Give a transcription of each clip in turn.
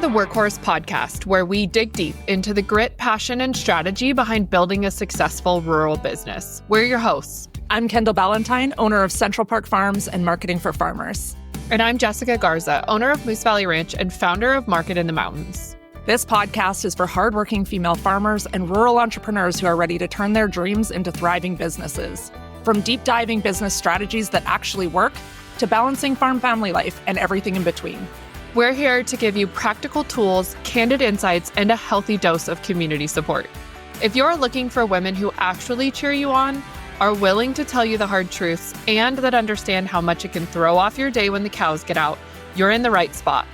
the Workhorse podcast, where we dig deep into the grit, passion, and strategy behind building a successful rural business. We're your hosts. I'm Kendall Ballantyne, owner of Central Park Farms and marketing for farmers. And I'm Jessica Garza, owner of Moose Valley Ranch and founder of Market in the Mountains. This podcast is for hardworking female farmers and rural entrepreneurs who are ready to turn their dreams into thriving businesses. From deep diving business strategies that actually work to balancing farm family life and everything in between. We're here to give you practical tools, candid insights, and a healthy dose of community support. If you're looking for women who actually cheer you on, are willing to tell you the hard truths, and that understand how much it can throw off your day when the cows get out, you're in the right spot.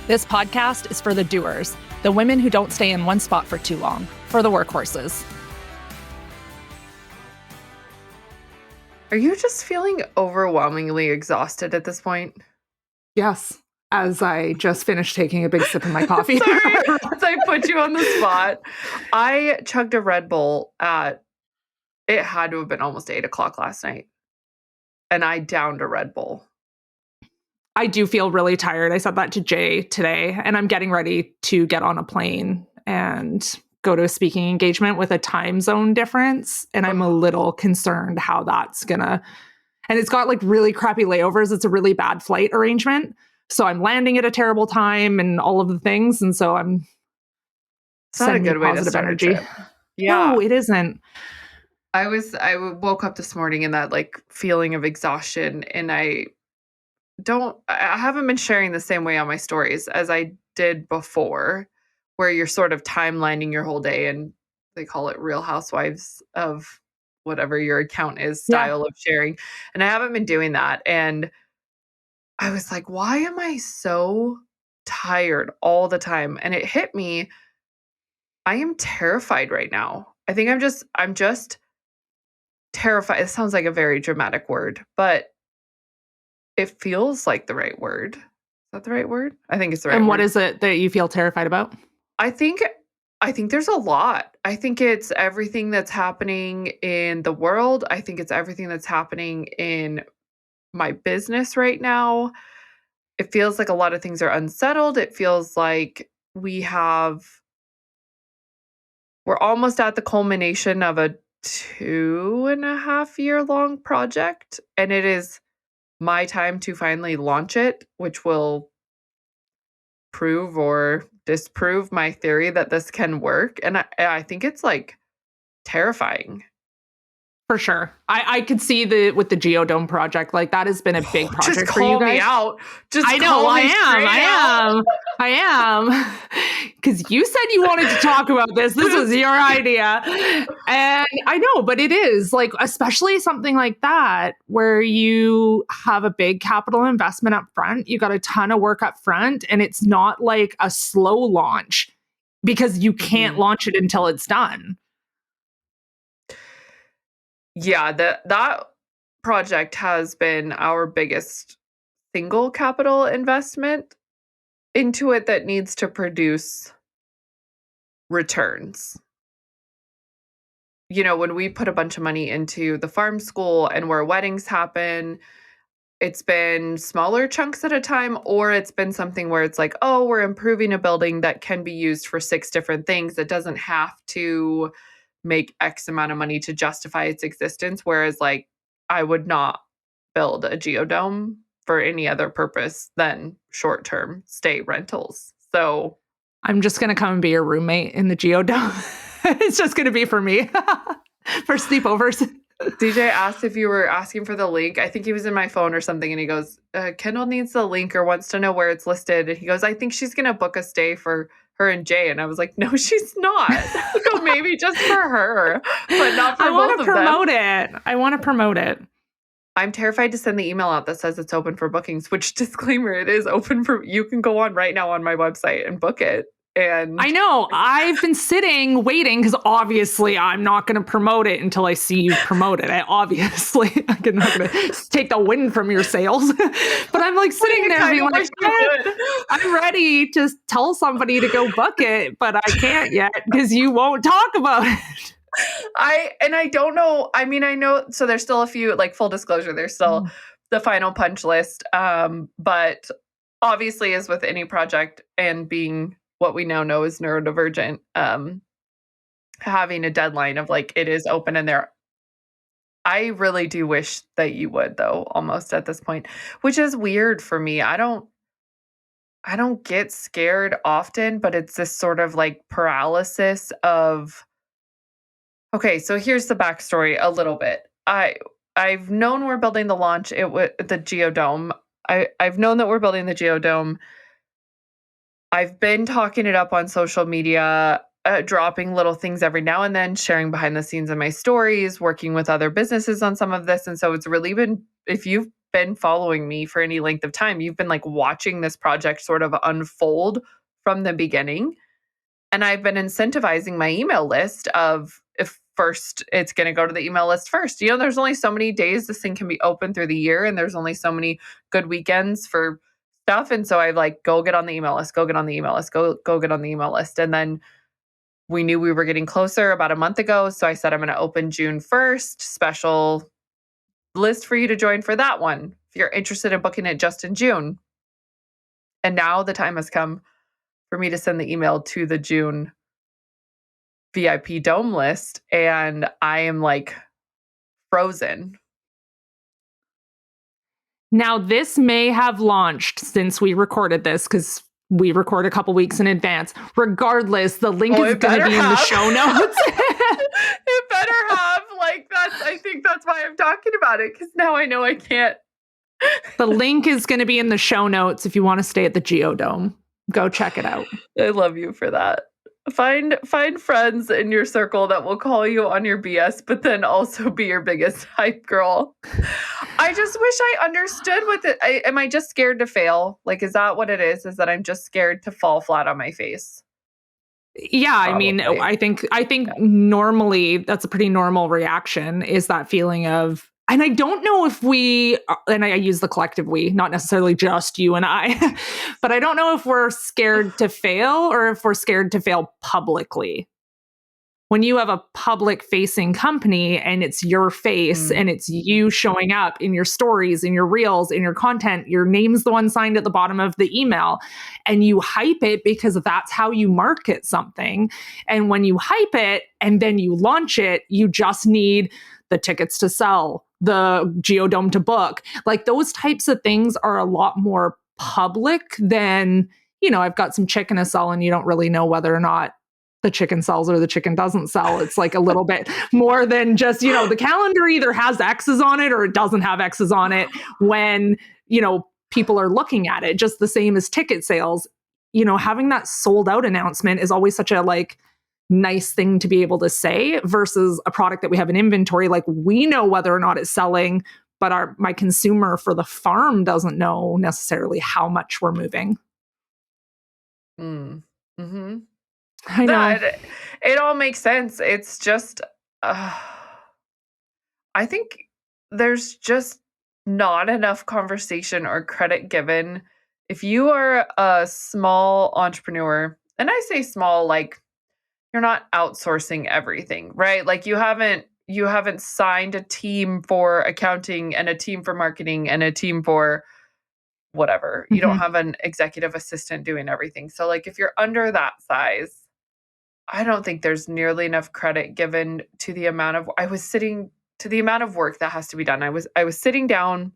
This podcast is for the doers, the women who don't stay in one spot for too long, for the workhorses. Are you just feeling overwhelmingly exhausted at this point? Yes, as I just finished taking a big sip of my coffee. Sorry, as I put you on the spot. I chugged a Red Bull it had to have been almost 8 o'clock last night. And I downed a Red Bull. I do feel really tired. I said that to Jay today, and I'm getting ready to get on a plane and go to a speaking engagement with a time zone difference. And I'm a little concerned how that's gonna, and it's got like really crappy layovers. It's a really bad flight arrangement. So I'm landing at a terrible time and all of the things. And so I'm it's not a good way to start energy. Yeah. No, it isn't. I woke up this morning in that like feeling of exhaustion, and I haven't been sharing the same way on my stories as I did before, where you're sort of timelining your whole day, and they call it Real Housewives of whatever your account is style of sharing. And I haven't been doing that. And I was like, why am I so tired all the time? And it hit me. I am terrified right now. I think I'm just terrified. It sounds like a very dramatic word, but it feels like the right word. Is that the right word? I think it's the right word. And what is it that you feel terrified about? I think there's a lot. I think it's everything that's happening in the world. I think it's everything that's happening in my business right now. It feels like a lot of things are unsettled. It feels like we're almost at the culmination of a 2.5 year long project. And it is my time to finally launch it, which will prove or disprove my theory that this can work. And I think it's like terrifying. For sure. I could see with the Geodome project, like that has been a big project for you guys. Me out. I know, I am. Because you said you wanted to talk about this. This was your idea. And I know, but it is like, especially something like that, where you have a big capital investment up front, you got a ton of work up front, and it's not like a slow launch because you can't launch it until it's done. Yeah, that project has been our biggest single capital investment into it that needs to produce returns. You know, when we put a bunch of money into the farm school and where weddings happen, it's been smaller chunks at a time, or it's been something where it's like, oh, we're improving a building that can be used for 6 different things. It doesn't have to make X amount of money to justify its existence. Whereas like I would not build a Geodome for any other purpose than short-term stay rentals. So I'm just going to come and be your roommate in the Geodome. It's just going to be for me for sleepovers. DJ asked if you were asking for the link. I think he was in my phone or something. And he goes, Kendall needs the link or wants to know where it's listed. And he goes, I think she's going to book a stay for her and Jay. And I was like, no, she's not. So maybe just for her, but not for both of them. I want to promote it. I'm terrified to send the email out that says it's open for bookings, which, disclaimer, it is open for, you can go on right now on my website and book it. And I know, I've been sitting waiting because obviously I'm not going to promote it until I see you promote it. I'm not going to take the wind from your sails. But I'm like sitting there being like, I'm ready to tell somebody to go book it, but I can't yet because you won't talk about it. I don't know. I mean, I know, so there's still a few, like full disclosure, there's still the final punch list. But obviously, as with any project and being what we now know is neurodivergent, having a deadline of, like, it is open and there I really do wish that you would, though, almost at this point, which is weird for me. I don't get scared often, but it's this sort of, like, paralysis of okay, so here's the backstory a little bit. I've known we're building the launch, the Geodome. I've known that we're building the Geodome. I've been talking it up on social media, dropping little things every now and then, sharing behind the scenes in my stories, working with other businesses on some of this. And so it's really been, if you've been following me for any length of time, you've been like watching this project sort of unfold from the beginning. And I've been incentivizing my email list of if first it's going to go to the email list first. You know, there's only so many days this thing can be open through the year, and there's only so many good weekends for stuff. And so I like go get on the email list, go get on the email list, go get on the email list. And then we knew we were getting closer about a month ago. So I said I'm going to open June 1st, special list for you to join for that one if you're interested in booking it just in June. And now the time has come for me to send the email to the June VIP Dome list, and I am like frozen. Now, this may have launched since we recorded this because we record a couple weeks in advance. Regardless, the link is going to be in the show notes. It better have. Like, I think that's why I'm talking about it, because now I know I can't. The link is going to be in the show notes if you want to stay at the Geodome. Go check it out. I love you for that. Find friends in your circle that will call you on your BS, but then also be your biggest hype girl. I just wish I understood what am I just scared to fail? Like, is that what it is? Is that I'm just scared to fall flat on my face? Yeah, probably. I mean, I think normally that's a pretty normal reaction, is that feeling of, and I don't know if we, and I use the collective we, not necessarily just you and I, but I don't know if we're scared to fail or if we're scared to fail publicly. When you have a public facing company and it's your face and it's you showing up in your stories, in your reels, in your content, your name's the one signed at the bottom of the email, and you hype it because that's how you market something. And when you hype it and then you launch it, you just need the tickets to sell, the Geodome to book. Like, those types of things are a lot more public than, you know, I've got some chicken to sell and you don't really know whether or not the chicken sells or the chicken doesn't sell. It's like a little bit more than just, you know, the calendar either has X's on it or it doesn't have X's on it when, you know, people are looking at it. Just the same as ticket sales. You know, having that sold out announcement is always such a like nice thing to be able to say versus a product that we have in inventory. Like, we know whether or not it's selling, but my consumer for the farm doesn't know necessarily how much we're moving. Mm-hmm. I know. It all makes sense. It's just, I think there's just not enough conversation or credit given. If you are a small entrepreneur, and I say small, like you're not outsourcing everything, right? Like you haven't signed a team for accounting and a team for marketing and a team for whatever. You don't have an executive assistant doing everything. So like if you're under that size, I don't think there's nearly enough credit given to the amount of work that has to be done. I was sitting down.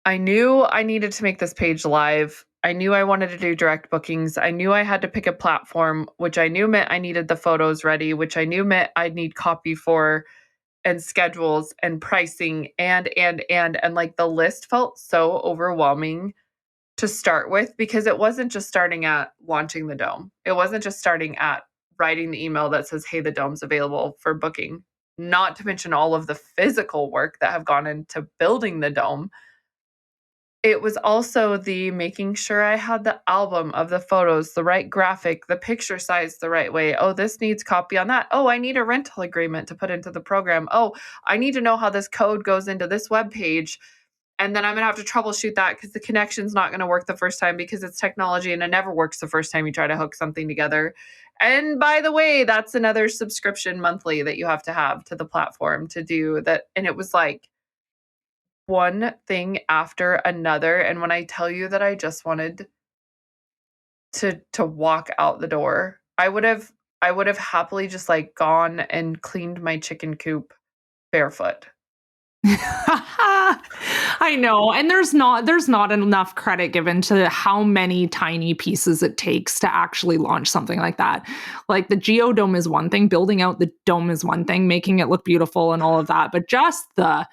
I knew I needed to make this page live. I knew I wanted to do direct bookings. I knew I had to pick a platform, which I knew meant I needed the photos ready, which I knew meant I'd need copy for, and schedules and pricing and like the list felt so overwhelming to start with, because it wasn't just starting at launching the dome. It wasn't just starting at writing the email that says, hey, the dome's available for booking, not to mention all of the physical work that have gone into building the dome. It was also the making sure I had the album of the photos, the right graphic, the picture size the right way. Oh, this needs copy on that. Oh, I need a rental agreement to put into the program. Oh, I need to know how this code goes into this web page. And then I'm going to have to troubleshoot that because the connection's not going to work the first time because it's technology and it never works the first time you try to hook something together. And by the way, that's another subscription monthly that you have to the platform to do that. And it was like, one thing after another, and when I tell you that I just wanted to walk out the door, I would have happily just, like, gone and cleaned my chicken coop barefoot. I know, and there's not enough credit given to how many tiny pieces it takes to actually launch something like that. Like the Geodome is one thing, building out the dome is one thing, making it look beautiful and all of that, but just the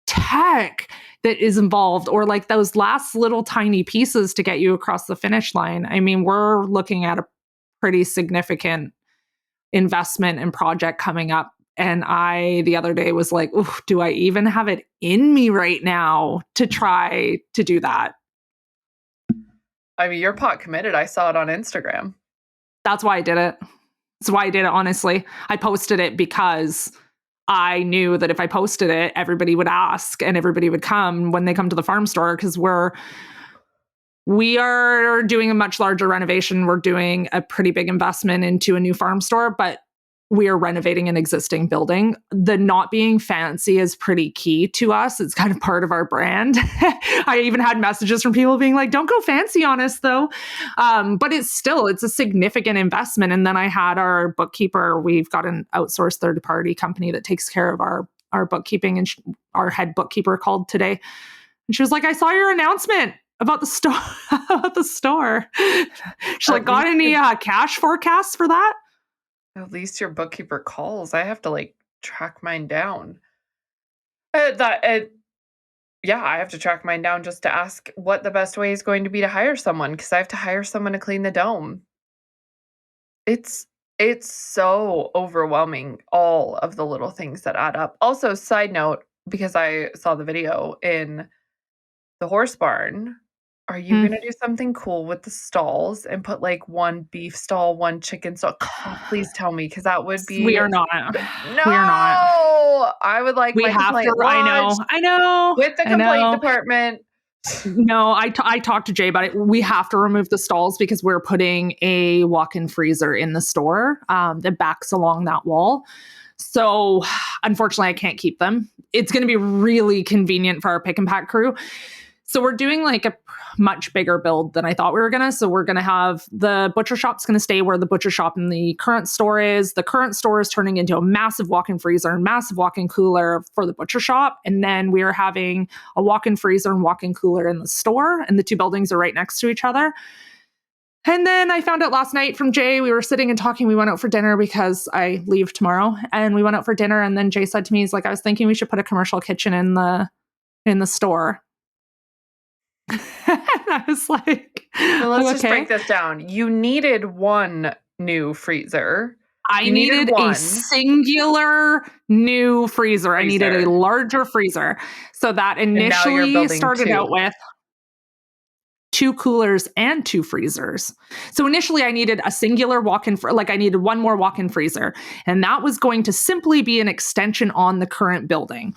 tech that is involved or like those last little tiny pieces to get you across the finish line. I mean, we're looking at a pretty significant investment and project coming up. And I, the other day, was like, oof, do I even have it in me right now to try to do that? I mean, you're pot committed. I saw it on Instagram. That's why I did it. That's why I did it, honestly. I posted it because I knew that if I posted it, everybody would ask and everybody would come when they come to the farm store because we are doing a much larger renovation. We're doing a pretty big investment into a new farm store, but we are renovating an existing building. The not being fancy is pretty key to us. It's kind of part of our brand. I even had messages from people being like, don't go fancy on us though. But it's a significant investment. And then I had our bookkeeper, we've got an outsourced third party company that takes care of our bookkeeping, and our head bookkeeper called today. And she was like, I saw your announcement about the store, about the store. She's like, got any cash forecasts for that? At least your bookkeeper calls. I have to, like, track mine down. Yeah, I have to track mine down just to ask what the best way is going to be to hire someone because I have to hire someone to clean the dome. It's it's so overwhelming, all of the little things that add up. Also, side note, because I saw the video in the horse barn, are you Hmm. gonna do something cool with the stalls and put, like, 1 beef stall, 1 chicken stall? Oh, please tell me, because that would We be are not. We are not. no! I would like We my have to. complaint I know. lodged I know. with the I complaint know. department. No, I talked to Jay about it. We have to remove the stalls because we're putting a walk-in freezer in the store that backs along that wall. So unfortunately, I can't keep them. It's going to be really convenient for our pick and pack crew. So we're doing like a much bigger build than I thought we were going to. So we're going to have the butcher shop's going to stay where the butcher shop in the current store is. The current store is turning into a massive walk-in freezer and massive walk-in cooler for the butcher shop. And then we are having a walk-in freezer and walk-in cooler in the store. And the two buildings are right next to each other. And then I found out last night from Jay, we were sitting and talking. We went out for dinner because I leave tomorrow. And we went out for dinner. And then Jay said to me, he's like, I was thinking we should put a commercial kitchen in the store. And I was like, So let's just okay. break this down. You needed 1 new freezer. I You needed needed a 1 singular new freezer. I needed a freezer, larger freezer. So that and now you're initially building started out 2. with 2 coolers and 2 freezers. So initially I needed a singular walk-in, like I needed 1 more walk-in freezer. And that was going to simply be an extension on the current building.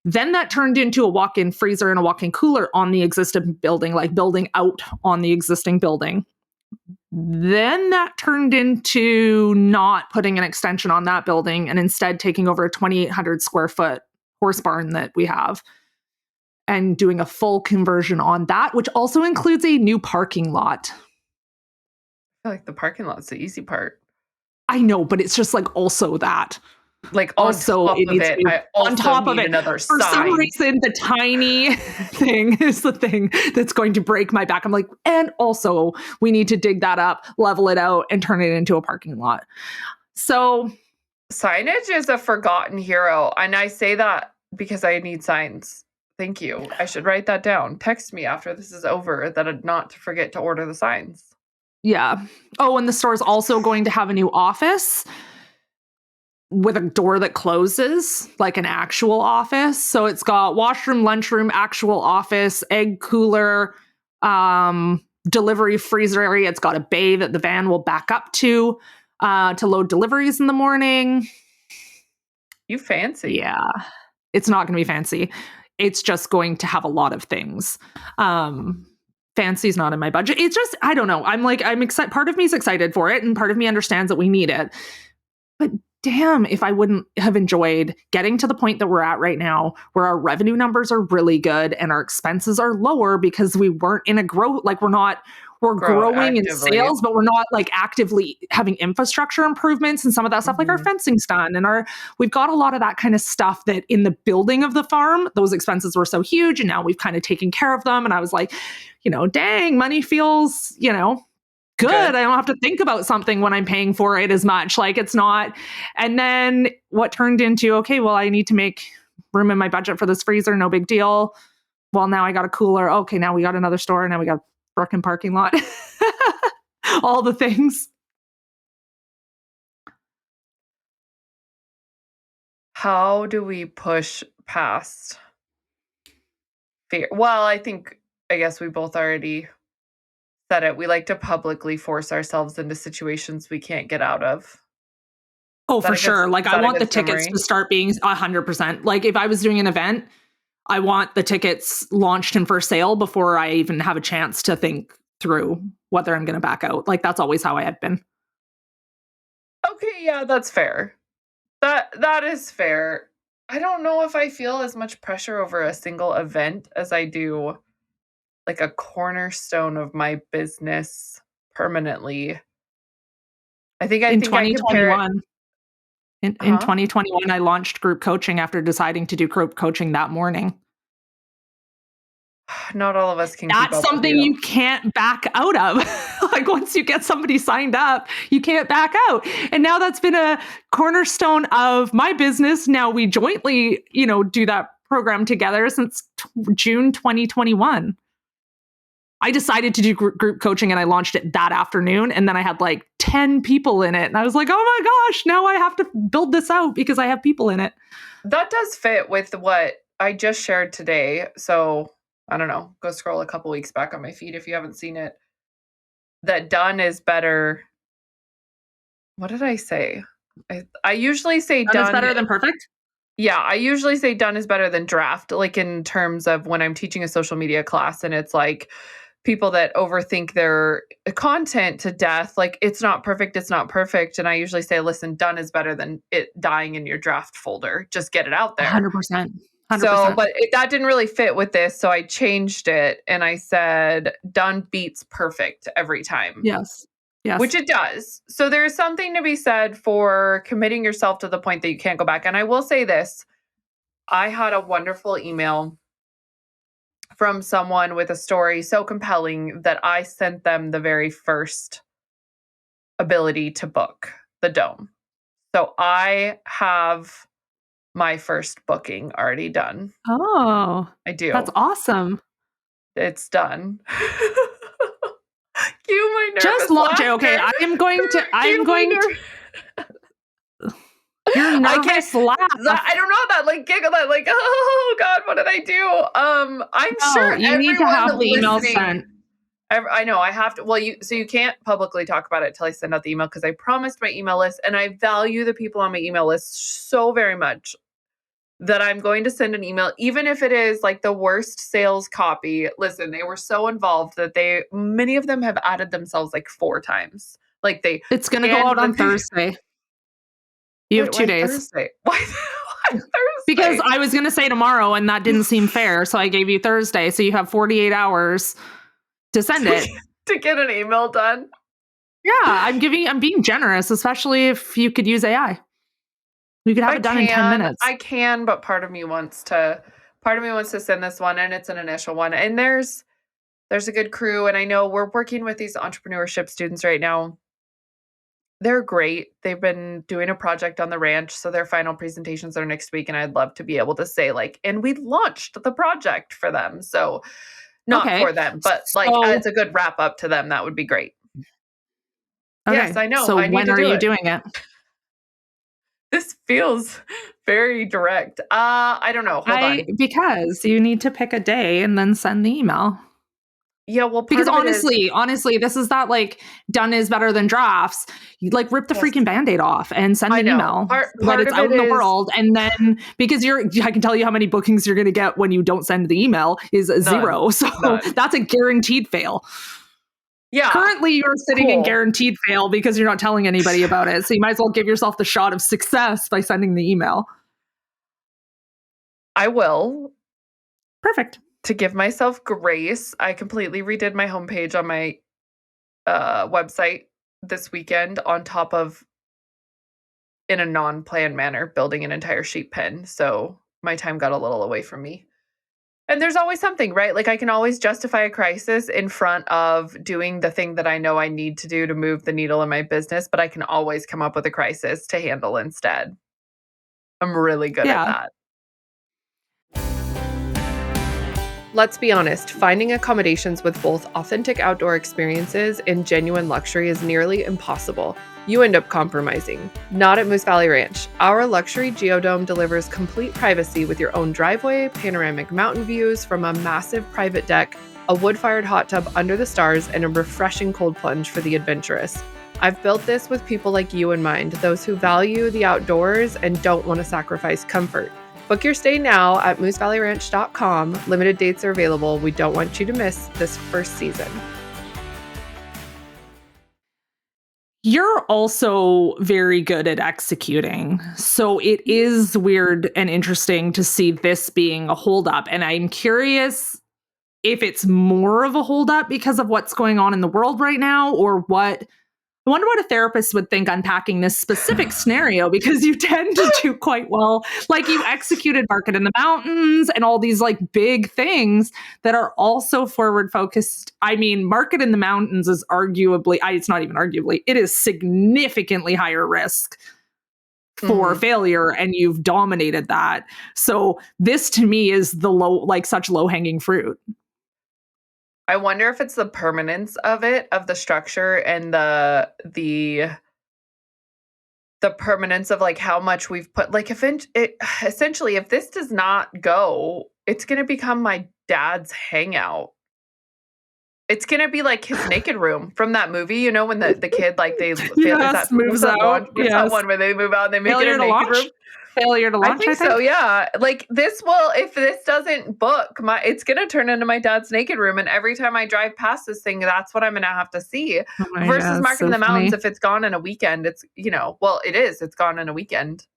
Then that turned into a walk-in freezer and a walk-in cooler on the existing building, like building out on the existing building. Then that turned into not putting an extension on that building and instead taking over a 2,800 square foot horse barn that we have and doing a full conversion on that, which also includes a new parking lot. I feel like the parking lot's the easy part. I know, but it's just like also that. Like, on Also, top it of needs to it, be I on also top of need it. another For some sign. reason, the tiny thing is the thing that's going to break my back. I'm like, and also we need to dig that up, level it out, and turn it into a parking lot. So Signage is a forgotten hero, and I say that because I need signs. Thank you. I should write that down. Text me after this is over that I'd not to forget to order the signs. yeah. Oh, and the store is also going to have a new office with a door that closes, like an actual office. So it's got washroom, lunchroom, actual office, egg cooler, delivery freezer area. It's got a bay that the van will back up to load deliveries in the morning. You fancy. Yeah, it's not going to be fancy. It's just going to have a lot of things. Fancy's not in my budget. It's just, I don't know. I'm excited. Part of me is excited for it, and part of me understands that we need it. But damn, if I wouldn't have enjoyed getting to the point that we're at right now, where our revenue numbers are really good and our expenses are lower because we weren't in a growth, like we're Grow growing in actively. sales, but we're not like actively having infrastructure improvements and some of that stuff, like our fencing's done and we've got a lot of that kind of stuff that in the building of the farm, those expenses were so huge. And now we've kind of taken care of them. And I was like, dang, money feels, good. I don't have to think about something when I'm paying for it as much. Like it's not. And then what turned into, okay, well, I need to make room in my budget for this freezer. No big deal. Well, now I got a cooler. Okay, now we got another store. Now we got a frickin' parking lot. All the things. How do we push past fear? Well, I guess we both already said it. We like to publicly force ourselves into situations we can't get out of. Oh, for sure. Like I want the tickets to start being 100%. Like if I was doing an event, I want the tickets launched and for sale before I even have a chance to think through whether I'm going to back out. Like that's always how I had been. Okay, yeah, that's fair. That is fair. I don't know if I feel as much pressure over a single event as I do like a cornerstone of my business permanently. I think I compare it. 2021. In 2021, I launched group coaching after deciding to do group coaching that morning. Not all of us can keep up with you. That's something you can't back out of. Like once you get somebody signed up, you can't back out. And now that's been a cornerstone of my business. Now we jointly, do that program together since June 2021. I decided to do group coaching and I launched it that afternoon. And then I had like 10 people in it. And I was like, oh my gosh, now I have to build this out because I have people in it. That does fit with what I just shared today. So I don't know, go scroll a couple weeks back on my feed if you haven't seen it. That done is better. What did I say? I usually say done is better than perfect. Yeah, I usually say done is better than draft, like in terms of when I'm teaching a social media class and it's like people that overthink their content to death, like it's not perfect. And I usually say, listen, done is better than it dying in your draft folder. Just get it out there. 100%. 100%. So, but that didn't really fit with this. So I changed it and I said, done beats perfect every time. Yes. Yes. Which it does. So there's something to be said for committing yourself to the point that you can't go back. And I will say this, I had a wonderful email from someone with a story so compelling that I sent them the very first ability to book the Dome. So I have my first booking already done. Oh, I do. That's awesome. It's done. Cue my nervous Just launch it. Okay, I'm going to. Your nervous laugh. I don't know that like giggle that like, oh God, what did I do? I'm sure you need to have the email sent. I know I have to. Well, you can't publicly talk about it till I send out the email because I promised my email list and I value the people on my email list so very much that I'm going to send an email, even if it is like the worst sales copy. Listen, they were so involved that many of them have added themselves like 4 times. Like it's going to go out on Thursday. You have 2 days. Thursday? Why Thursday? Because I was going to say tomorrow and that didn't seem fair. So I gave you Thursday. So you have 48 hours to send it. To get an email done. Yeah, I'm being generous, especially if you could use AI. You could have it done in 10 minutes. I can, but part of me wants to send this one and it's an initial one. And there's a good crew. And I know we're working with these entrepreneurship students right now. They're great. They've been doing a project on the ranch. So their final presentations are next week. And I'd love to be able to say like, and we launched the project for them. So not for them, but like as a good wrap up to them, that would be great. Okay. Yes, I know. So when are you doing it? This feels very direct. I don't know. Hold on. Because you need to pick a day and then send the email. Yeah, well, because honestly, this is that like done is better than drafts. You like rip the freaking Band-Aid off and send an email that it's out in the world. And then because I can tell you how many bookings you're going to get when you don't send the email is 0. So that's a guaranteed fail. Yeah. Currently, you're sitting in guaranteed fail because you're not telling anybody about it. So you might as well give yourself the shot of success by sending the email. I will. Perfect. To give myself grace, I completely redid my homepage on my website this weekend on top of, in a non-planned manner, building an entire sheep pen. So my time got a little away from me. And there's always something, right? Like I can always justify a crisis in front of doing the thing that I know I need to do to move the needle in my business, but I can always come up with a crisis to handle instead. I'm really good at Yeah. that. Let's be honest, finding accommodations with both authentic outdoor experiences and genuine luxury is nearly impossible. You end up compromising. Not at Moose Valley Ranch. Our luxury Geodome delivers complete privacy with your own driveway, panoramic mountain views from a massive private deck, a wood-fired hot tub under the stars, and a refreshing cold plunge for the adventurous. I've built this with people like you in mind, those who value the outdoors and don't want to sacrifice comfort. Book your stay now at moosevalleyranch.com. Limited dates are available. We don't want you to miss this first season. You're also very good at executing. So it is weird and interesting to see this being a holdup. And I'm curious if it's more of a holdup because of what's going on in the world right now, or what. I wonder what a therapist would think unpacking this specific scenario, because you tend to do quite well. Like you executed Market in the Mountains and all these like big things that are also forward focused. I mean, Market in the Mountains is arguably, it's not even arguably, it is significantly higher risk for failure, and you've dominated that. So this to me is such low hanging fruit. I wonder if it's the permanence of it, of the structure, and the permanence of like how much we've put. Like essentially, if this does not go, it's going to become my dad's hangout. It's going to be like his naked room from that movie, you know, when the kid like they moves out. What's that one where they move out and they make it a naked room? Failure to launch, I think so, yeah. Like if this doesn't book, it's gonna turn into my dad's naked room, and every time I drive past this thing, that's what I'm gonna have to see. Versus Market in the Mountains, if it's gone in a weekend, it's it's gone in a weekend.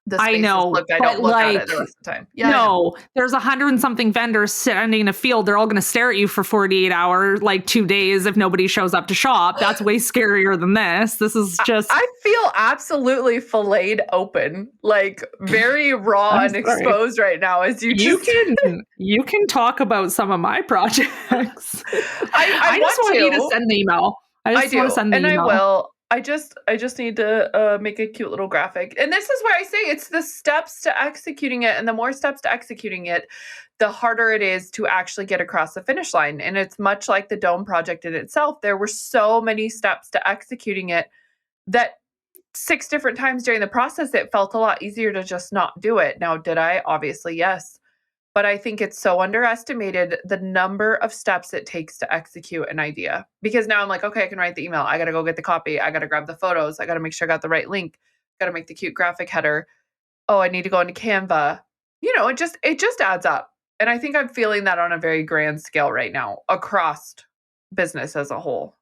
The I know, booked, I don't look at it the rest of the time. Yeah, no, there's 100 and something vendors standing in a field. They're all going to stare at you for 48 hours, like 2 days if nobody shows up to shop. That's way scarier than this. This is just... I feel absolutely filleted open, like very raw and exposed right now. As you can talk about some of my projects. I just want you to send the email. I do, want to send the email. I will. I just need to make a cute little graphic. And this is where I say it's the steps to executing it. And the more steps to executing it, the harder it is to actually get across the finish line. And it's much like the Dome project in itself. There were so many steps to executing it that 6 different times during the process, it felt a lot easier to just not do it. Now, did I? Obviously, yes. But I think it's so underestimated the number of steps it takes to execute an idea. Because now I'm like, okay, I can write the email. I got to go get the copy. I got to grab the photos. I got to make sure I got the right link. Got to make the cute graphic header. Oh, I need to go into Canva. You know, it just adds up. And I think I'm feeling that on a very grand scale right now across business as a whole.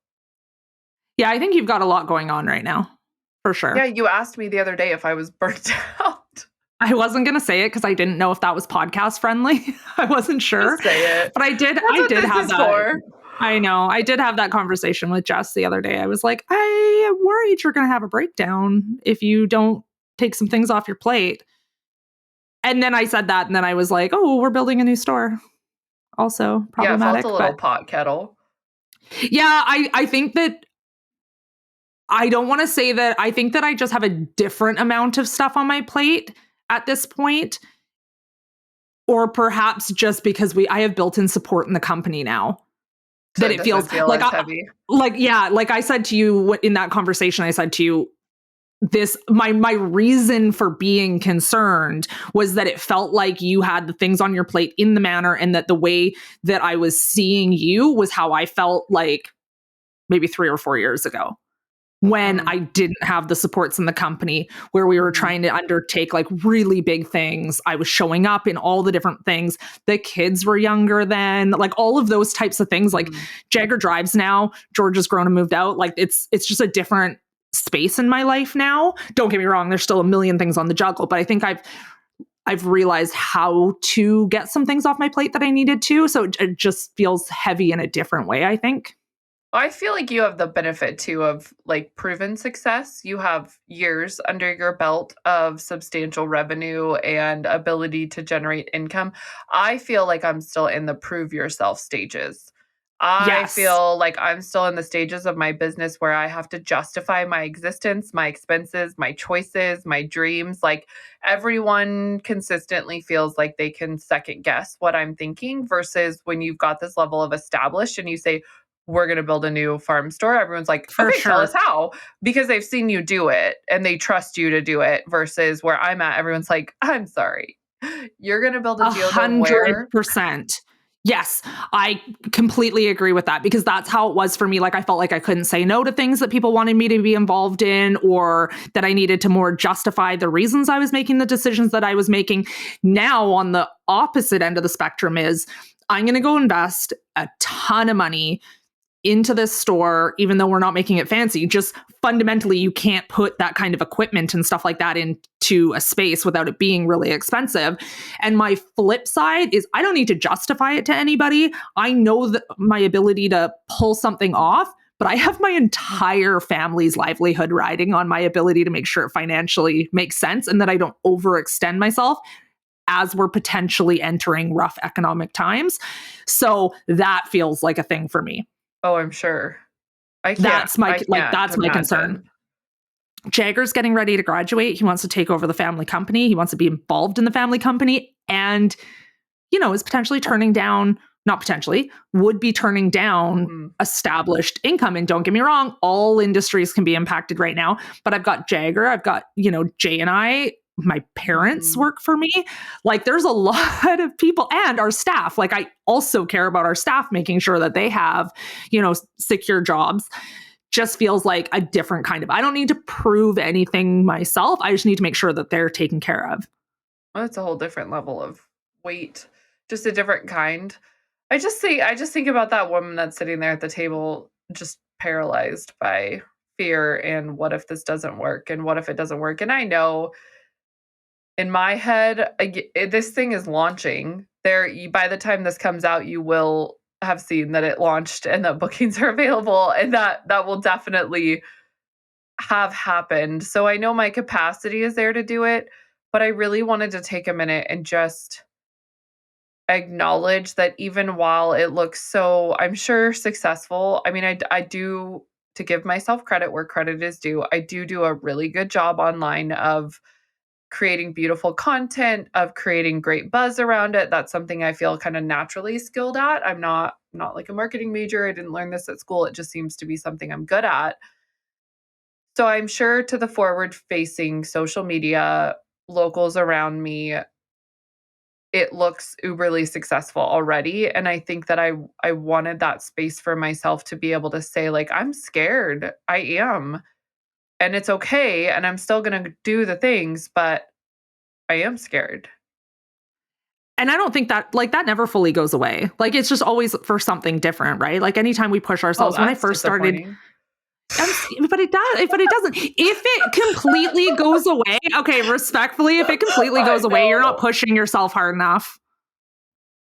Yeah, I think you've got a lot going on right now, for sure. Yeah, you asked me the other day if I was burnt out. I wasn't going to say it because I didn't know if that was podcast friendly. I wasn't sure. Just say it. But I did have that. For. I know. I did have that conversation with Jess the other day. I was like, I am worried you're going to have a breakdown if you don't take some things off your plate. And then I said that, and then I was like, oh, we're building a new store. Also problematic. Yeah, it felt a little pot kettle. Yeah, I think that I don't want to say that. I think that I just have a different amount of stuff on my plate at this point, or perhaps just because I have built-in support in the company now, so that it feels like heavy. Like I said to you in that conversation, I said to you, my reason for being concerned was that it felt like you had the things on your plate in the manner, and that the way that I was seeing you was how I felt like maybe 3 or 4 years ago. when Mm, I didn't have the supports in the company, where we were mhm, trying to undertake like really big things. I was showing up in all the different things. The kids were younger then, like all of those types of things. Like mhm. Jagger drives now. George has grown and moved out. Like it's just a different space in my life now. Don't get me wrong, there's still a million things on the juggle, but I think I've realized how to get some things off my plate that I needed to. So it just feels heavy in a different way, I think. I feel like you have the benefit too of like proven success. You have years under your belt of substantial revenue and ability to generate income. I feel like I'm still in the prove yourself stages. I Yes, feel like I'm still in the stages of my business where I have to justify my existence, my expenses, my choices, my dreams. Like everyone consistently feels like they can second guess what I'm thinking versus when you've got this level of established and you say, we're going to build a new farm store. Everyone's like, for okay, tell us sure. how, because they've seen you do it and they trust you to do it versus where I'm at. Everyone's like, I'm sorry. You're going to build a A geodome hundred where? percent. Yes, I completely agree with that because that's how it was for me. Like I felt like I couldn't say no to things that people wanted me to be involved in, or that I needed to more justify the reasons I was making the decisions that I was making. Now, on the opposite end of the spectrum, is I'm going to go invest a ton of money into this store, even though we're not making it fancy. Just fundamentally, you can't put that kind of equipment and stuff like that into a space without it being really expensive. And my flip side is I don't need to justify it to anybody. I know that my ability to pull something off, but I have my entire family's livelihood riding on my ability to make sure it financially makes sense and that I don't overextend myself as we're potentially entering rough economic times. So that feels like a thing for me. Oh, I'm sure. That's my I like can't that's my concern. imagine. Jagger's getting ready to graduate. He wants to take over the family company. He wants to be involved in the family company and is potentially turning down, not potentially, would be turning down Mhm, established income. And don't get me wrong, all industries can be impacted right now, but I've got Jagger, I've got, Jay and I, my parents mhm. work for me. Like there's a lot of people and our staff. Like I also care about our staff making sure that they have, secure jobs. Just feels like a different kind of, I don't need to prove anything myself. I just need to make sure that they're taken care of. Well, that's a whole different level of weight, just a different kind. I just think about that woman that's sitting there at the table, just paralyzed by fear and what if this doesn't work and what if it doesn't work? And I know in my head, this thing is launching. By the time this comes out, you will have seen that it launched and that bookings are available, and that will definitely have happened. So I know my capacity is there to do it, but I really wanted to take a minute and just acknowledge that even while it looks so, I'm sure, successful, I mean, I do, to give myself credit where credit is due, I do a really good job online of creating beautiful content, of creating great buzz around it. That's something I feel kind of naturally skilled at. I'm not like a marketing major. I didn't learn this at school. It just seems to be something I'm good at. So I'm sure to the forward facing social media locals around me, it looks uberly successful already. And I think that I wanted that space for myself to be able to say, like, I'm scared. I am. And it's okay. And I'm still gonna do the things, but I am scared. And I don't think that like that never fully goes away. Like it's just always for something different, right? Like anytime we push Oh, ourselves, when I that's first started, disappointing. but it does, but it doesn't. If it completely goes away, okay, respectfully, if it completely I goes away, you're not know. pushing yourself hard enough.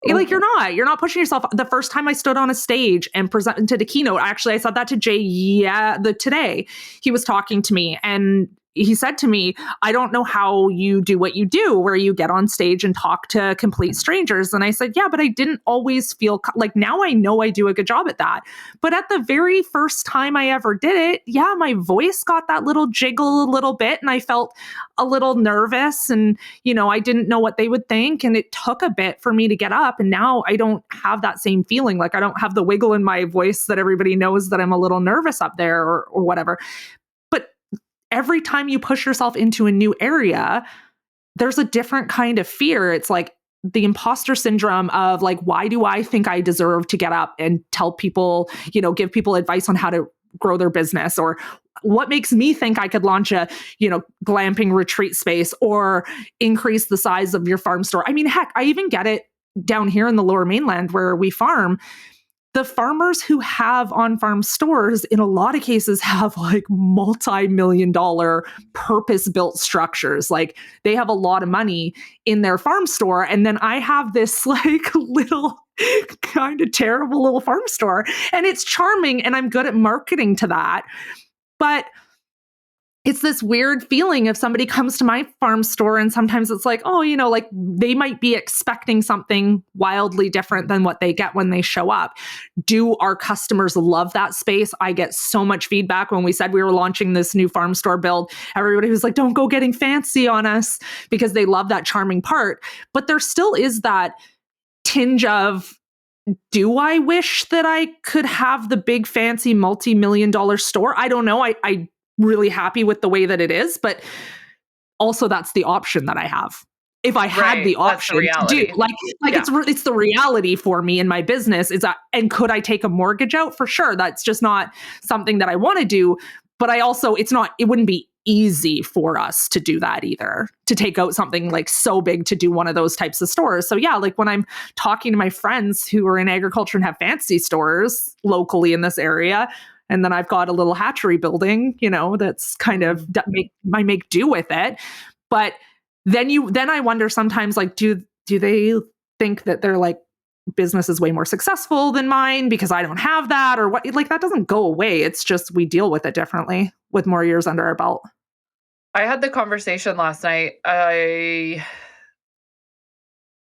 Like you're not pushing yourself. The first time I stood on a stage and presented a keynote, actually, I said that to Jay. Yeah, today he was talking to me and he said to me, I don't know how you do what you do, where you get on stage and talk to complete strangers. And I said, yeah, but I didn't always feel like now I know I do a good job at that. But at the very first time I ever did it, yeah, my voice got that little jiggle a little bit and I felt a little nervous and I didn't know what they would think. And it took a bit for me to get up. And now I don't have that same feeling. Like I don't have the wiggle in my voice that everybody knows that I'm a little nervous up there or whatever. But every time you push yourself into a new area, there's a different kind of fear. It's like the imposter syndrome of like, why do I think I deserve to get up and tell people, give people advice on how to grow their business? Or what makes me think I could launch a, glamping retreat space or increase the size of your farm store? I mean, heck, I even get it down here in the Lower Mainland where we farm. The farmers who have on-farm stores in a lot of cases have like multi-million-dollar purpose-built structures. Like they have a lot of money in their farm store. And then I have this like little kind of terrible little farm store, and it's charming and I'm good at marketing to that. But it's this weird feeling if somebody comes to my farm store and sometimes it's like, oh, like they might be expecting something wildly different than what they get when they show up. Do our customers love that space? I get so much feedback when we said we were launching this new farm store build. Everybody was like, don't go getting fancy on us, because they love that charming part. But there still is that tinge of, do I wish that I could have the big fancy multi-million-dollar store? I don't know. I really happy with the way that it is, but also that's the option that I have. If I had the option to do, it's the reality for me in my business is that, and could I take a mortgage out? For sure. That's just not something that I want to do. But it wouldn't be easy for us to do that either, to take out something like so big to do one of those types of stores. So yeah, like when I'm talking to my friends who are in agriculture and have fancy stores locally in this area, and then I've got a little hatchery building, that's kind of make do with it. But then I wonder sometimes, like, do they think that their like business is way more successful than mine because I don't have that, or what? Like that doesn't go away. It's just we deal with it differently with more years under our belt. I had the conversation last night.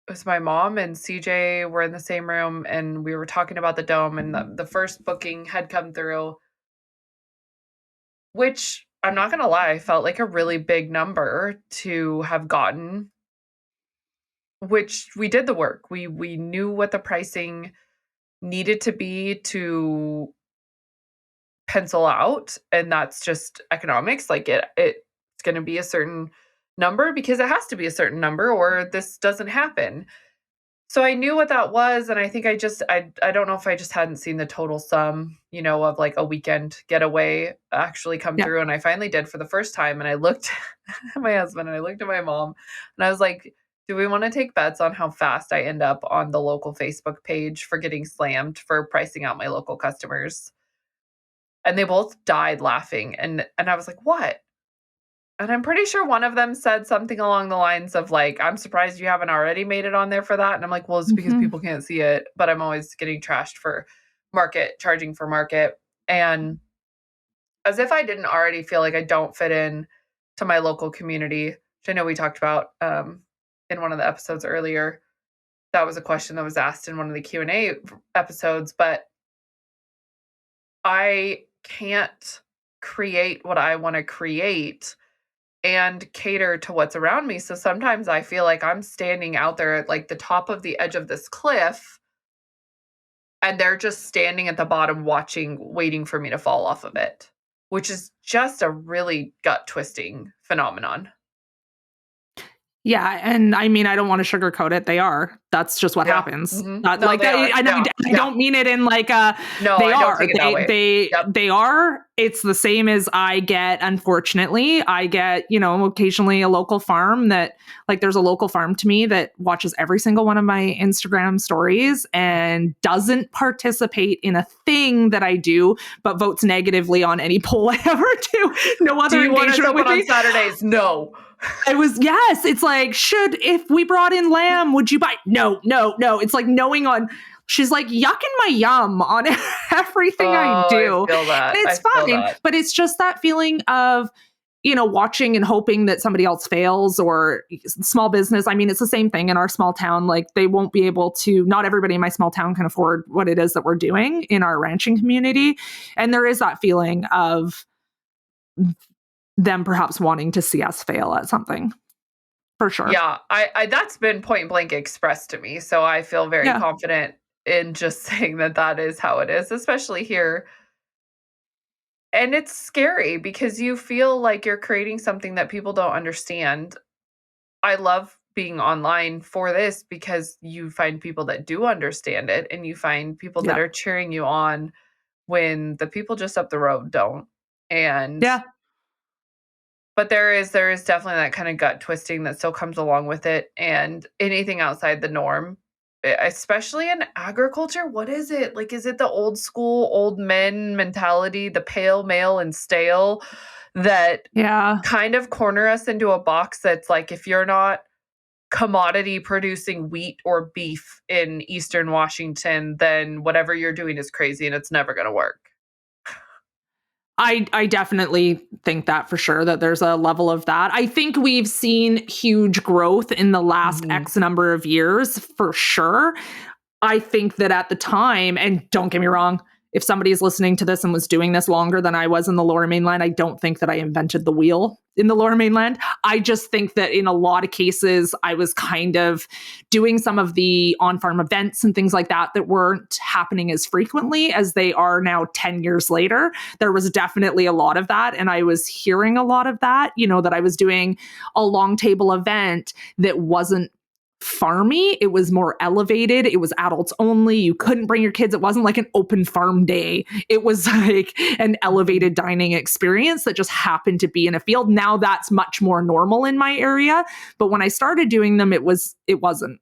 It was my mom and CJ were in the same room, and we were talking about the dome, and the first booking had come through, which I'm not going to lie, felt like a really big number to have gotten, which we did the work. We knew what the pricing needed to be to pencil out, and that's just economics. Like it's going to be a certain number because it has to be a certain number or this doesn't happen. So I knew what that was, and I think I don't know if I just hadn't seen the total sum, of like a weekend getaway actually come through, and I finally did for the first time, and I looked at my husband and I looked at my mom, and I was like, do we want to take bets on how fast I end up on the local Facebook page for getting slammed for pricing out my local customers? And they both died laughing, and I was like, what? And I'm pretty sure one of them said something along the lines of like, I'm surprised you haven't already made it on there for that. And I'm like, well, it's because people can't see it, but I'm always getting trashed for charging for market. And as if I didn't already feel like I don't fit in to my local community, which I know we talked about in one of the episodes earlier. That was a question that was asked in one of the Q&A episodes, but I can't create what I want to create and cater to what's around me. So sometimes I feel like I'm standing out there at like the top of the edge of this cliff, and they're just standing at the bottom waiting for me to fall off of it, which is just a really gut twisting phenomenon. Yeah, and I mean, I don't want to sugarcoat it. They are. That's just what happens. Not No, like they that. are. I don't mean it in like a. No, they I are. don't take it that way. They are. It's the same as I get. Unfortunately, I get occasionally a local farm that like there's a local farm to me that watches every single one of my Instagram stories and doesn't participate in a thing that I do, but votes negatively on any poll I ever do. No other engagement with me on Saturdays. No. It was, yes. It's like, if we brought in lamb, would you buy? No. It's like knowing she's like yucking my yum on everything I do. I feel that. And it's fine. But it's just that feeling of, watching and hoping that somebody else fails, or small business. I mean, it's the same thing in our small town. Like they won't be able to, not everybody in my small town can afford what it is that we're doing in our ranching community. And there is that feeling of them perhaps wanting to see us fail at something, for sure. Yeah, I that's been point blank expressed to me, so I feel very confident in just saying that is how it is, especially here. And it's scary because you feel like you're creating something that people don't understand. I love being online for this because you find people that do understand it, and you find people that are cheering you on when the people just up the road don't. And Yeah. but there is definitely that kinda gut twisting that still comes along with it, and anything outside the norm, especially in agriculture, what is it? Like, is it the old school, old men mentality, the pale, male, and stale that Yeah. kind of corner us into a box that's like, if you're not commodity producing wheat or beef in Eastern Washington, then whatever you're doing is crazy and it's never gonna work. I definitely think that for sure that there's a level of that. I think we've seen huge growth in the last Mhm. X number of years for sure. I think that at the time, and don't get me wrong, if somebody is listening to this and was doing this longer than I was in the lower mainland, I don't think that I invented the wheel in the lower mainland. I just think that in a lot of cases, I was kind of doing some of the on farm events and things like that that weren't happening as frequently as they are now 10 years later. There was definitely a lot of that. And I was hearing a lot of that, that I was doing a long table event that wasn't farmy. It was more elevated. It was adults only. You couldn't bring your kids. It wasn't like an open farm day. It was like an Mhm. elevated dining experience that just happened to be in a field. Now that's much more normal in my area. But when I started doing them, it wasn't.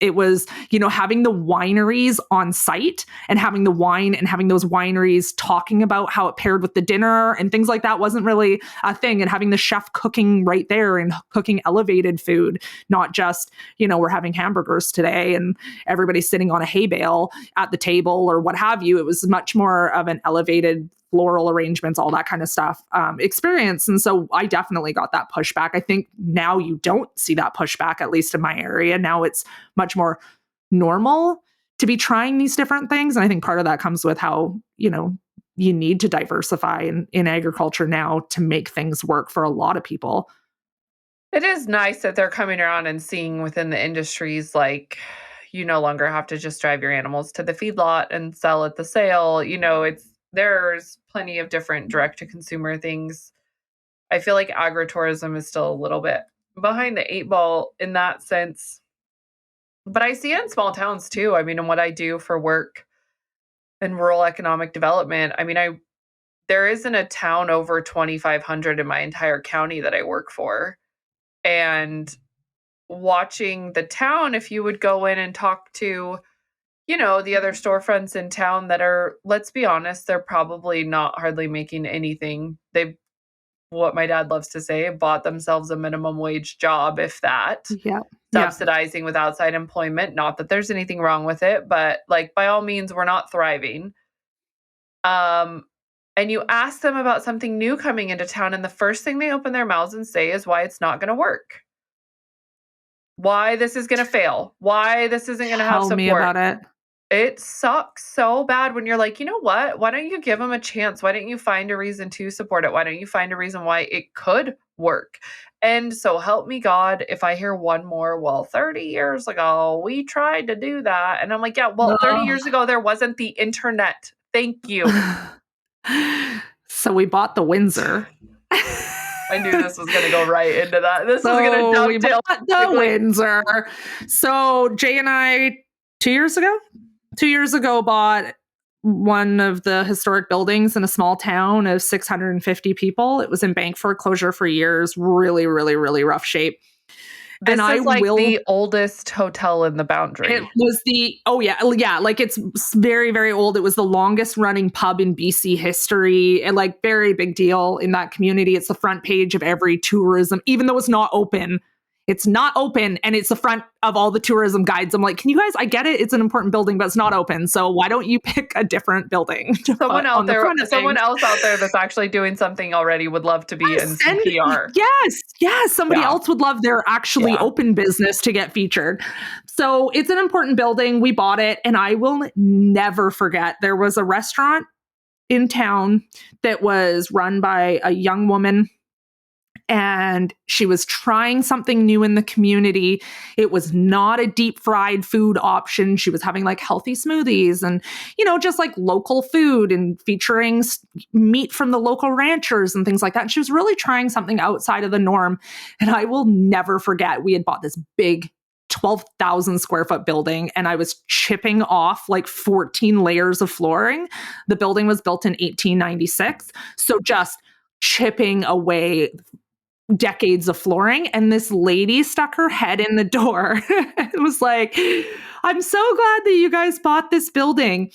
It was, having the wineries on site and having the wine and having those wineries talking about how it paired with the dinner and things like that wasn't really a thing. And having the chef cooking right there and cooking elevated food, not just we're having hamburgers today and everybody's sitting on a hay bale at the table or what have you. It was much more of an elevated floral arrangements, all that kind of stuff experience. And so I definitely got that pushback. I think now you don't see that pushback, at least in my area. Now it's much more normal to be trying these different things. And I think part of that comes with how, you need to diversify in agriculture now to make things work for a lot of people. It is nice that they're coming around and seeing within the industries, like, you no longer have to just drive your animals to the feedlot and sell at the sale. There's plenty of different direct to consumer things. I feel like agritourism is still a little bit behind the 8 ball in that sense, but I see it in small towns too. I mean, in what I do for work in rural economic development, I there isn't a town over 2,500 in my entire county that I work for, and watching the town, if you would go in and talk to, the other storefronts in town that are, let's be honest, they're probably not hardly making anything. They've, what my dad loves to say, bought themselves a minimum wage job, if that, Yeah. Yeah. subsidizing with outside employment. Not that there's anything wrong with it, but like by all means, we're not thriving. Um, and you ask them about something new coming into town, and the first thing they open their mouths and say is why it's not going to work. Why this is gonna fail, why this isn't gonna have Tell me support. about it. It sucks so bad when you're like, "You know what? Why don't you give them a chance? Why don't you find a reason to support it? Why don't you find a reason why it could work?" And so help me God if I hear one more, "Well, 30 years ago, we tried to do that." And I'm like, "Yeah, well, 30 Ugh. years ago, there wasn't the internet. Thank you." So we bought the Windsor. I knew this was gonna go right into that. This is gonna So we dovetail bought the perfectly. Windsor. So Jay and I 2 years ago? 2 years ago bought one of the historic buildings in a small town of 650 people. It was in bank foreclosure for years, really, really, really rough shape. And This I is like will the oldest hotel in the It Boundary. was yeah, like it's very, very old. It was the longest running pub in BC history and like very big deal in that community. It's the front page of every tourism, even though it's not open. It's not open and it's the front of all the tourism guides. I'm like, can you guys, I get it. It's an important building, but it's not open. So why don't you pick a different building to put on the front of Someone things? else out there that's actually doing something already would love to be in some Send PR. yes, somebody Yeah, else would love their actually yeah. open business to get featured. So it's an important building. We bought it, and I will never forget. There was a restaurant in town that was run by a young woman and she was trying something new in the community. It was not a deep fried food option. She was having like healthy smoothies and, just like local food and featuring meat from the local ranchers and things like that. And she was really trying something outside of the norm. And I will never forget, we had bought this big 12,000 square foot building and I was chipping off like 14 layers of flooring. The building was built in 1896. So just chipping away decades of flooring. And this lady stuck her head in the door. It was like, I'm so glad that you guys bought this building.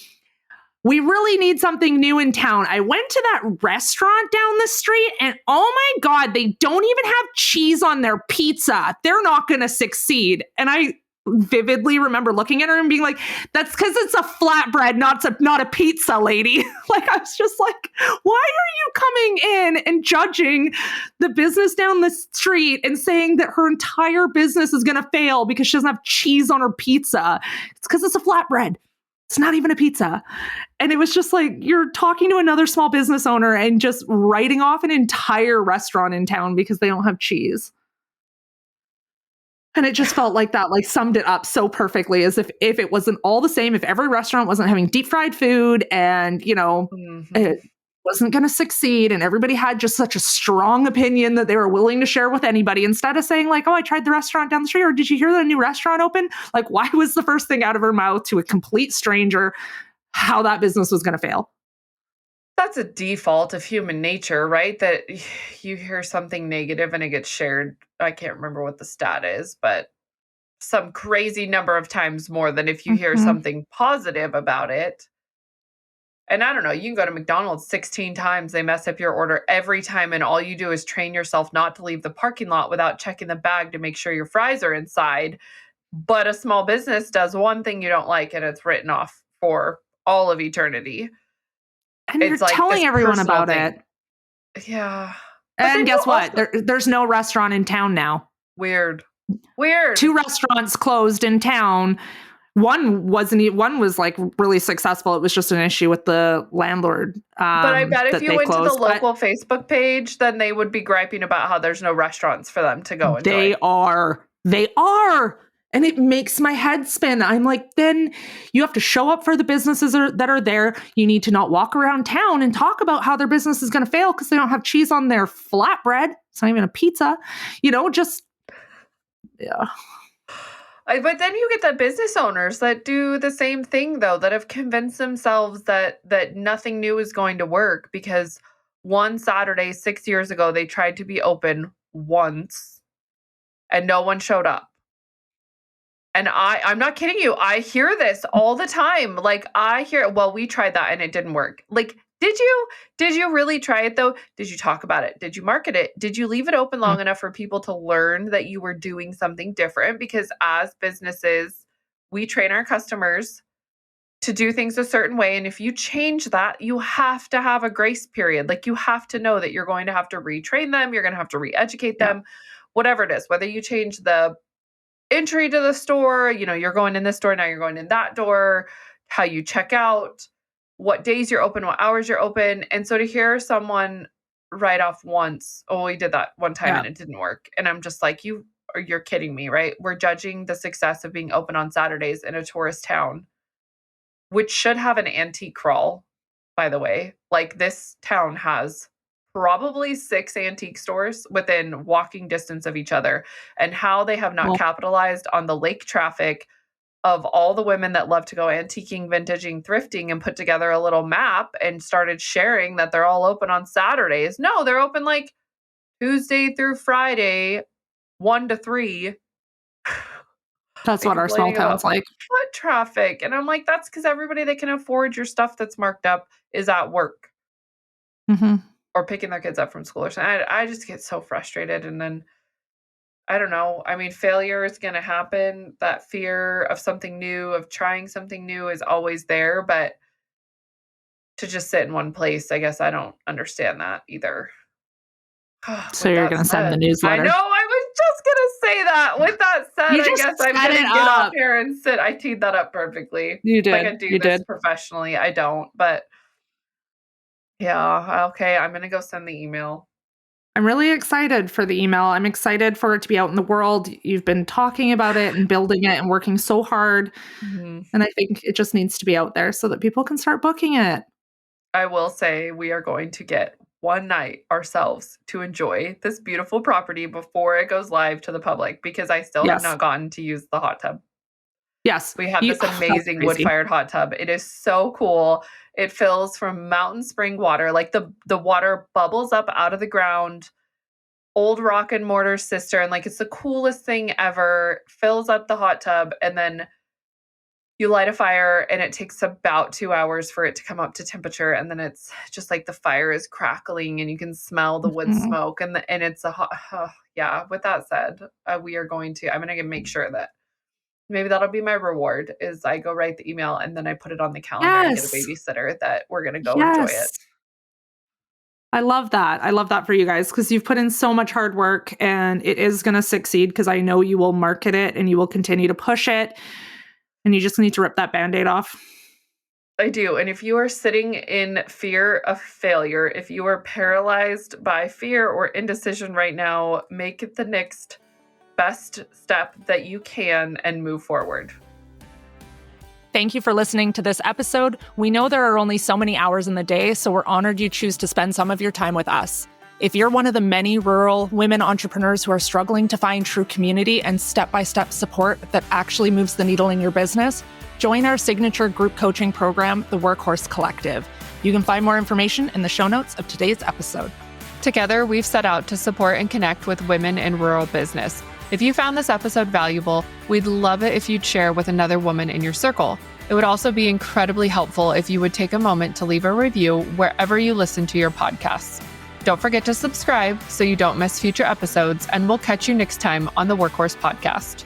We really need something new in town. I went to that restaurant down the street and oh my God, they don't even have cheese on their pizza. They're not going to succeed. And I vividly remember looking at her and being like, that's because it's a flatbread, not a pizza, lady. Like, I was just like, why are you coming in and judging the business down the street and saying that her entire business is going to fail because she doesn't have cheese on her pizza? It's because it's a flatbread. It's not even a pizza. And it was just like, you're talking to another small business owner and just writing off an entire restaurant in town because they don't have cheese. And it just felt like that, like summed it up so perfectly, as if it wasn't all the same, if every restaurant wasn't having deep fried food and, it wasn't going to succeed and everybody had just such a strong opinion that they were willing to share with anybody, instead of saying like, oh, I tried the restaurant down the street, or did you hear that a new restaurant opened? Like, why was the first thing out of her mouth to a complete stranger how that business was going to fail? That's a default of human nature, right? That you hear something negative and it gets shared. I can't remember what the stat is, but some crazy number of times more than if you hear something positive about it. And I don't know, you can go to McDonald's 16 times, they mess up your order every time, and all you do is train yourself not to leave the parking lot without checking the bag to make sure your fries are inside. But a small business does one thing you don't like, and it's written off for all of eternity. And you're telling everyone about it. Yeah. And guess what? There's no restaurant in town now. Weird. 2 restaurants closed in town. One was like really successful. It was just an issue with the landlord. But I bet if you went to the local Facebook page, then they would be griping about how there's no restaurants for them to go enjoy. They are. And it makes my head spin. I'm like, then you have to show up for the businesses that are there. You need to not walk around town and talk about how their business is going to fail because they don't have cheese on their flatbread. It's not even a pizza. Yeah. But then you get the business owners that do the same thing, though, that have convinced themselves that nothing new is going to work because one Saturday 6 years ago, they tried to be open once and no one showed up. And I'm not kidding you. I hear this all the time. Like, well, we tried that and it didn't work. Like, did you really try it though? Did you talk about it? Did you market it? Did you leave it open long enough for people to learn that you were doing something different? Because as businesses, we train our customers to do things a certain way. And if you change that, you have to have a grace period. Like, you have to know that you're going to have to retrain them. You're going to have to re-educate them, whatever it is, whether you change the entry to the store, you're going in this door, now you're going in that door, how you check out, what days you're open, what hours you're open. And so to hear someone write off once, oh, we did that one time and it didn't work. And I'm just like, you're kidding me, right? We're judging the success of being open on Saturdays in a tourist town, which should have an antique crawl, by the way. Like, this town has probably 6 antique stores within walking distance of each other, and how they have not capitalized on the lake traffic of all the women that love to go antiquing, vintaging, thrifting, and put together a little map and started sharing that they're all open on Saturdays. No, they're open like Tuesday through Friday, 1 to 3. That's what our small town's like. Foot traffic. And I'm like, that's because everybody that can afford your stuff that's marked up is at work. Or picking their kids up from school or something. I just get so frustrated. And then, I don't know. I mean, failure is going to happen. That fear of something new, of trying something new is always there. But to just sit in one place, I guess I don't understand that either. So you're going to send the newsletter. I know. I was just going to say that. With that said, I guess I'm going to get off here and sit. I teed that up perfectly. You did. Like, I do this professionally. I don't. But yeah, okay, I'm going to go send the email. I'm really excited for the email. I'm excited for it to be out in the world. You've been talking about it and building it and working so hard. And I think it just needs to be out there so that people can start booking it. I will say we are going to get one night ourselves to enjoy this beautiful property before it goes live to the public, because I still have not gotten to use the hot tub. Yes. We have this That's amazing crazy. wood-fired hot tub. It is so cool. It fills from mountain spring water, like the water bubbles up out of the ground, old rock and mortar cistern, like it's the coolest thing ever, fills up the hot tub, and then you light a fire and it takes about 2 hours for it to come up to temperature, and then it's just like the fire is crackling and you can smell the wood Mhm. smoke and it's a hot yeah, with that said, I'm gonna make sure that maybe that'll be my reward is I go write the email and then I put it on the calendar and get a Yes. babysitter that we're gonna go enjoy it. Yes. I love that. I love that for you guys because you've put in so much hard work and it is going to succeed because I know you will market it and you will continue to push it. And you just need to rip that band-aid off. I do, and if you are sitting in fear of failure, if you are paralyzed by fear or indecision right now, make it the next best step that you can and move forward. Thank you for listening to this episode. We know there are only so many hours in the day, so we're honored you choose to spend some of your time with us. If you're one of the many rural women entrepreneurs who are struggling to find true community and step-by-step support that actually moves the needle in your business, join our signature group coaching program, the Workhorse Collective. You can find more information in the show notes of today's episode. Together, we've set out to support and connect with women in rural business. If you found this episode valuable, we'd love it if you'd share with another woman in your circle. It would also be incredibly helpful if you would take a moment to leave a review wherever you listen to your podcasts. Don't forget to subscribe so you don't miss future episodes, and we'll catch you next time on the Workhorse Podcast.